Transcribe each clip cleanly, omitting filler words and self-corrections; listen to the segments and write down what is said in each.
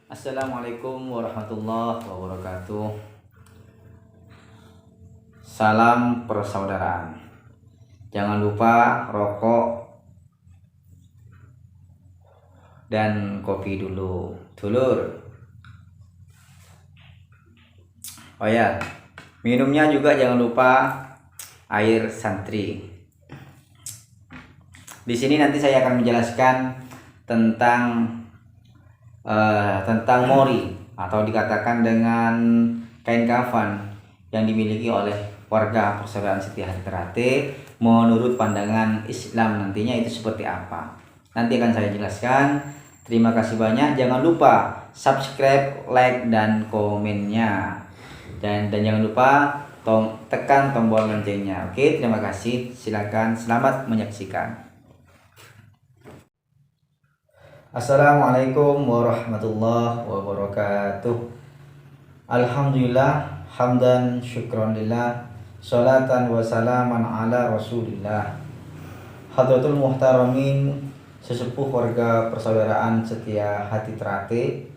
Assalamualaikum warahmatullahi wabarakatuh. Salam persaudaraan. Jangan lupa rokok dan kopi dulu, dulur. Oh ya, minumnya juga jangan lupa air santri. Di sini nanti saya akan menjelaskan tentang mori atau dikatakan dengan kain kafan yang dimiliki oleh warga persaudaraan Setia Hati Ternate menurut pandangan Islam nantinya itu seperti apa. Nanti akan saya jelaskan. Terima kasih banyak. Jangan lupa subscribe, like, dan komennya. Dan jangan lupa tekan tombol loncengnya. Oke, terima kasih. Silakan, selamat menyaksikan. Assalamualaikum warahmatullahi wabarakatuh. Alhamdulillah, hamdan syukron lillah, salatan wa salaman ala rasulillah. Hadratul muhtaramin, sesepuh warga persaudaraan Setia Hati Ternate,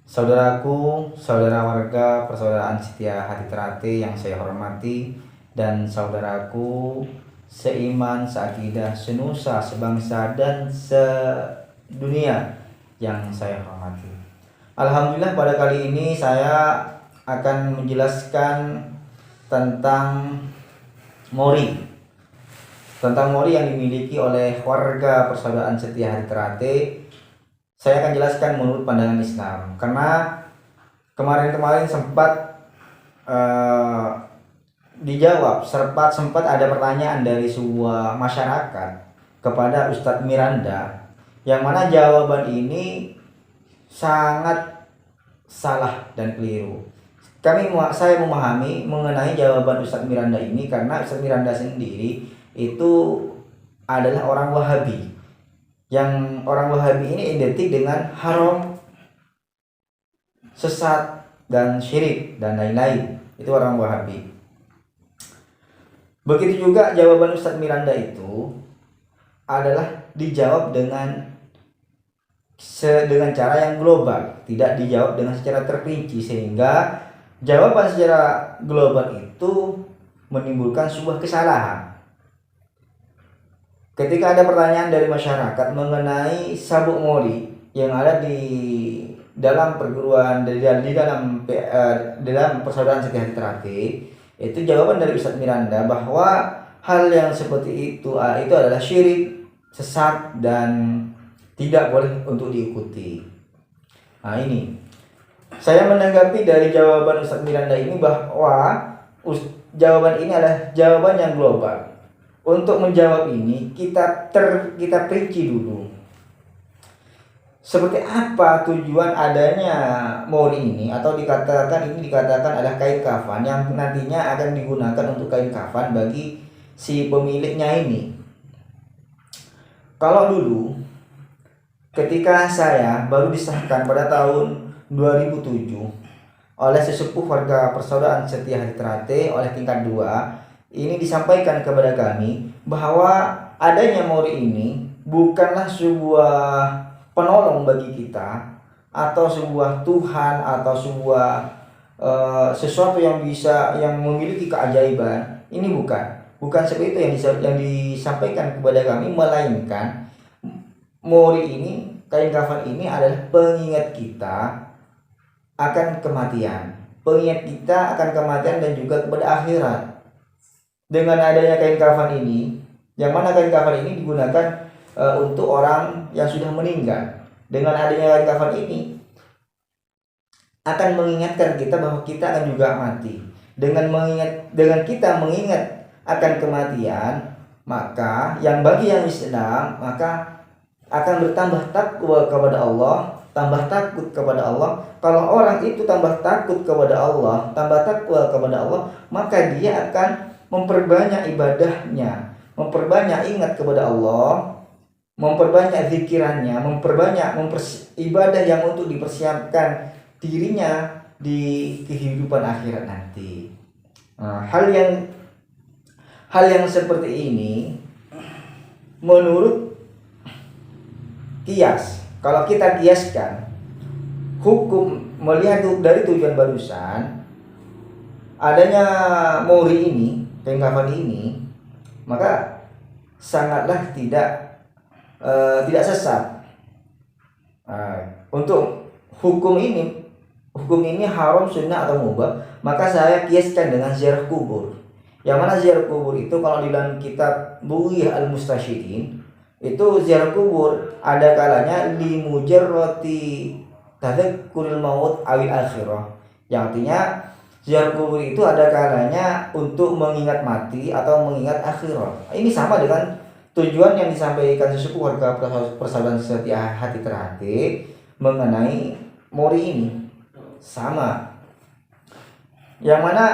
saudaraku, saudara warga persaudaraan Setia Hati Ternate yang saya hormati, dan saudaraku seiman, seakidah, senusa, sebangsa, dan sedunia yang saya hormati. Alhamdulillah, pada kali ini saya akan menjelaskan tentang mori. Tentang mori yang dimiliki oleh warga persaudaraan Setia Hati Ternate. Saya akan jelaskan menurut pandangan Islam, karena kemarin-kemarin sempat dijawab, sempat ada pertanyaan dari sebuah masyarakat kepada Ustadz Miranda, yang mana jawaban ini sangat salah dan keliru. Saya memahami mengenai jawaban Ustadz Miranda ini karena Ustadz Miranda sendiri itu adalah orang Wahabi, yang orang Wahabi ini identik dengan haram, sesat, dan syirik, dan lain-lain. Itu orang Wahabi. Begitu juga jawaban Ustadz Miranda itu adalah dijawab dengan cara yang global, tidak dijawab dengan secara terperinci, sehingga jawaban secara global itu menimbulkan sebuah kesalahan. Ketika ada pertanyaan dari masyarakat mengenai sabuk mori yang ada di dalam perguruan di dalam persaudaraan Setia Hati Ternate, itu jawaban dari Ustadz Miranda bahwa hal yang seperti itu adalah syirik, sesat, dan tidak boleh untuk diikuti. Nah, ini saya menanggapi dari jawaban Ustadz Miranda ini bahwa jawaban ini adalah jawaban yang global. Untuk menjawab ini kita perinci dulu. Seperti apa tujuan adanya mori ini, atau dikatakan adalah kain kafan yang nantinya akan digunakan untuk kain kafan bagi si pemiliknya ini. Kalau dulu ketika saya baru disahkan pada tahun 2007 oleh sesepuh warga persaudaraan Setia Hati Ternate oleh tingkat 2, ini disampaikan kepada kami bahwa adanya mori ini bukanlah sebuah penolong bagi kita, atau sebuah Tuhan, atau sebuah sesuatu yang memiliki keajaiban. Ini bukan seperti itu yang disampaikan kepada kami, melainkan mori ini, kain kafan ini adalah pengingat kita akan kematian, dan juga kepada akhirat. Dengan adanya kain kafan ini, yang mana kain kafan ini digunakan untuk orang yang sudah meninggal. Dengan adanya kain kafan ini akan mengingatkan kita bahwa kita akan juga mati. Dengan kita mengingat akan kematian, maka bagi yang Islam maka akan bertambah takwa kepada Allah, tambah takut kepada Allah. Kalau orang itu tambah takut kepada Allah, tambah takwa kepada Allah, maka dia akan memperbanyak ibadahnya, memperbanyak ingat kepada Allah, memperbanyak zikirannya, memperbanyak ibadah yang untuk dipersiapkan dirinya di kehidupan akhirat nanti. Hal yang seperti ini menurut kias, kalau kita kiaskan hukum melihat dari tujuan barusan adanya mori ini, kain kafan ini, maka sangatlah tidak sesat. Untuk hukum ini haram, sunnah atau mubah, maka saya kiaskan dengan ziarah kubur. Yang mana ziarah kubur itu kalau di dalam kitab Bughyah al-Mustasyriqin itu ziarah kubur ada kalanya li mujarrati tadzakkuril maut awil akhirah. Yang artinya ziarah kubur itu ada kalanya untuk mengingat mati atau mengingat akhirat. Ini sama dengan tujuan yang disampaikan sesepuh warga persaudaraan setia hati terhati mengenai mori ini. Sama. Yang mana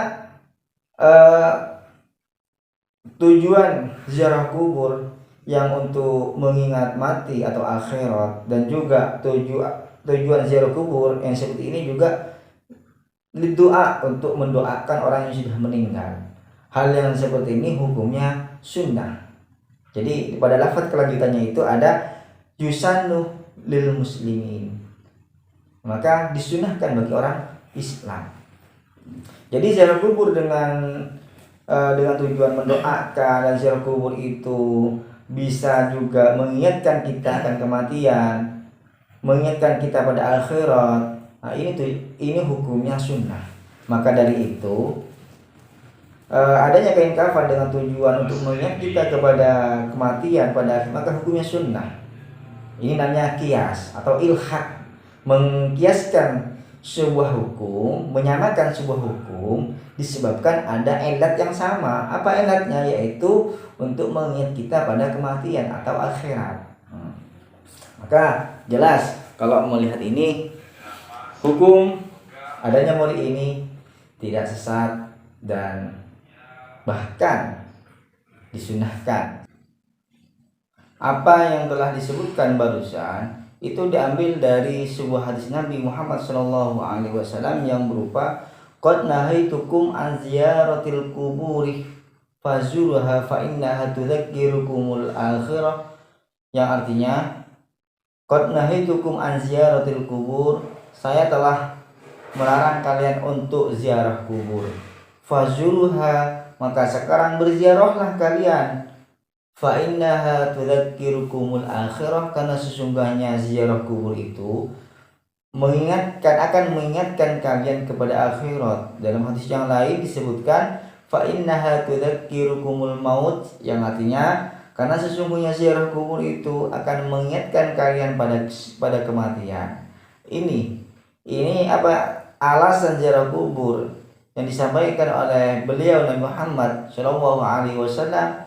tujuan ziarah kubur yang untuk mengingat mati atau akhirat, dan juga tujuan ziarah kubur yang seperti ini juga doa untuk mendoakan orang yang sudah meninggal. Hal yang seperti ini hukumnya sunnah. Jadi pada lafaz kelanjutannya itu ada yusannu lil muslimin, maka disunahkan bagi orang Islam. Jadi ziarah kubur dengan tujuan mendoakan, dan ziarah kubur itu bisa juga mengingatkan kita akan kematian, mengingatkan kita pada akhirat. Nah, ini hukumnya sunnah. Maka dari itu adanya kain kafan dengan tujuan untuk mengingat kita kepada kematian pada akhir, maka hukumnya sunnah. Ini namanya kias atau ilhaq, mengkiaskan sebuah hukum, menyamakan sebuah hukum disebabkan ada ilat yang sama. Apa ilatnya? Yaitu untuk mengingat kita pada kematian atau akhirat. Maka jelas kalau melihat ini, hukum adanya mori ini tidak sesat dan bahkan disunahkan. Apa yang telah disebutkan barusan itu diambil dari sebuah hadis Nabi Muhammad SAW yang berupa qad nahaitukum an ziyaratil quburi fazurha fa innaha tudzakkirukumul akhirah, yang artinya qad nahaitukum an ziyaratil qubur, saya telah melarang kalian untuk ziarah kubur. Fazurha, maka sekarang berziarahlah kalian. Fa innaha tudzakkirukumul akhirah, karena sesungguhnya ziarah kubur itu akan mengingatkan kalian kepada akhirat. Dalam hadis yang lain disebutkan fa innaha tudzakkirukumul maut, yang artinya karena sesungguhnya ziarah kubur itu akan mengingatkan kalian pada kematian. Ini apa alasan ziarah kubur yang disampaikan oleh beliau Nabi Muhammad SAW.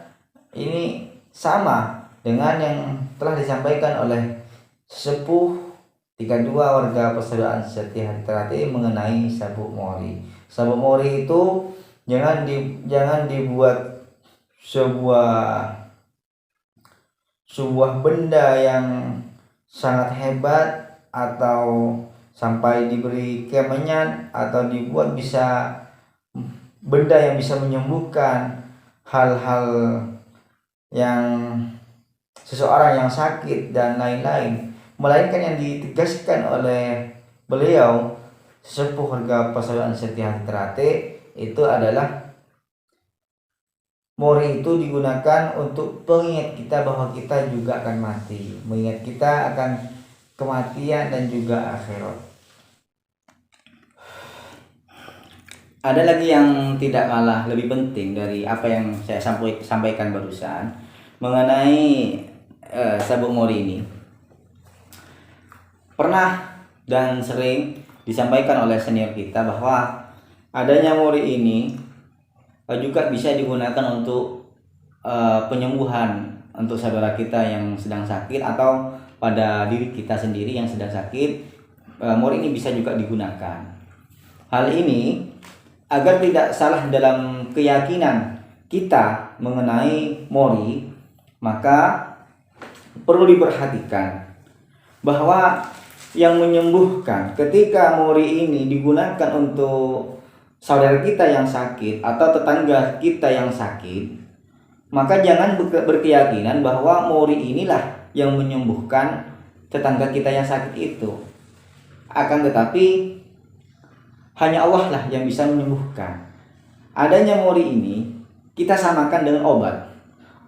Ini sama dengan yang telah disampaikan oleh sepuh 32 warga persaudaraan setia hati terhati mengenai sabuk mori. Sabuk mori itu jangan dibuat sebuah benda yang sangat hebat atau sampai diberi kemenyan, atau dibuat bisa benda yang bisa menyembuhkan hal-hal yang seseorang yang sakit dan lain-lain, melainkan yang ditegaskan oleh beliau sepuh warga persaudaraan setia hati terhati itu adalah mori itu digunakan untuk pengingat kita bahwa kita juga akan mati, mengingat kita akan kematian dan juga akhirat. Ada lagi yang tidak kalah lebih penting dari apa yang saya sampaikan barusan mengenai sabuk mori ini. Pernah dan sering disampaikan oleh senior kita bahwa adanya mori ini juga bisa digunakan untuk penyembuhan untuk saudara kita yang sedang sakit, atau pada diri kita sendiri yang sedang sakit. Mori ini bisa juga digunakan. Hal ini agar tidak salah dalam keyakinan kita mengenai mori, maka perlu diperhatikan bahwa yang menyembuhkan ketika mori ini digunakan untuk saudara kita yang sakit atau tetangga kita yang sakit, maka jangan berkeyakinan bahwa mori inilah yang menyembuhkan tetangga kita yang sakit itu. Akan tetapi hanya Allah lah yang bisa menyembuhkan. Adanya mori ini kita samakan dengan obat.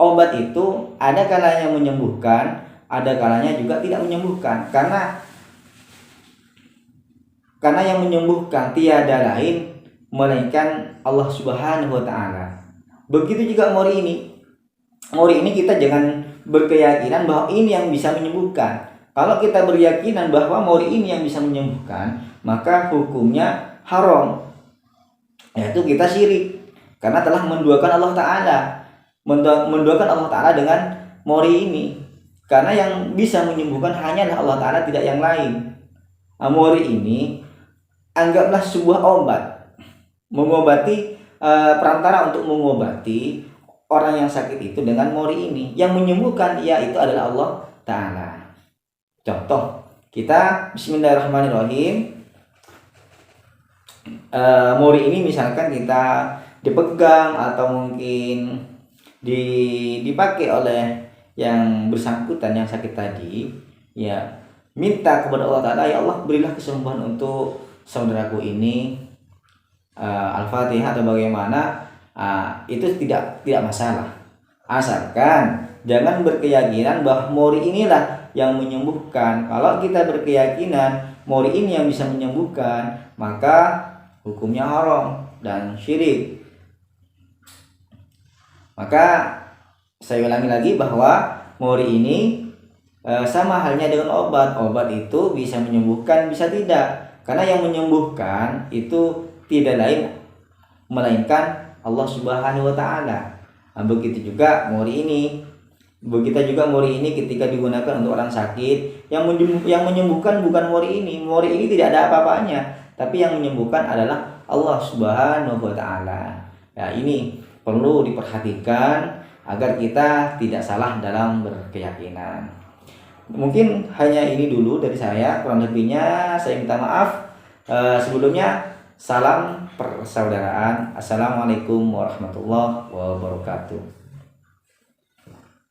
Obat itu ada kalanya menyembuhkan, ada kalanya juga tidak menyembuhkan. Karena yang menyembuhkan tiada lain melainkan Allah Subhanahu wa taala. Begitu juga mori ini. Mori ini kita jangan berkeyakinan bahwa ini yang bisa menyembuhkan. Kalau kita berkeyakinan bahwa mori ini yang bisa menyembuhkan, maka hukumnya haram, yaitu kita syirik karena telah menduakan Allah Ta'ala, menduakan Allah Ta'ala dengan mori ini. Karena yang bisa menyembuhkan hanyalah Allah Ta'ala, tidak yang lain. Mori ini anggaplah sebuah obat, mengobati, perantara untuk mengobati orang yang sakit itu dengan mori ini. Yang menyembuhkan yaitu adalah Allah Ta'ala. Contoh, kita bismillahirrahmanirrahim, mori ini misalkan kita dipegang atau mungkin dipakai oleh yang bersangkutan yang sakit tadi, ya minta kepada Allah Ta'ala, ya Allah berilah kesembuhan untuk saudaraku ini, Al-Fatihah atau bagaimana, itu tidak masalah, asalkan jangan berkeyakinan bahwa mori inilah yang menyembuhkan. Kalau kita berkeyakinan mori ini yang bisa menyembuhkan, maka hukumnya haram dan syirik. Maka saya ulangi lagi bahwa mori ini sama halnya dengan obat. Obat itu bisa menyembuhkan, bisa tidak. Karena yang menyembuhkan itu tidak lain melainkan Allah Subhanahu wa taala. Begitu juga mori ini. Begitu juga mori ini ketika digunakan untuk orang sakit, yang menyembuhkan bukan mori ini. Mori ini tidak ada apa-apanya, tapi yang menyembuhkan adalah Allah Subhanahu wa taala. Ya, ini perlu diperhatikan agar kita tidak salah dalam berkeyakinan. Mungkin hanya ini dulu dari saya, kurang lebihnya saya minta maaf. Sebelumnya salam persaudaraan. Assalamualaikum warahmatullahi wabarakatuh.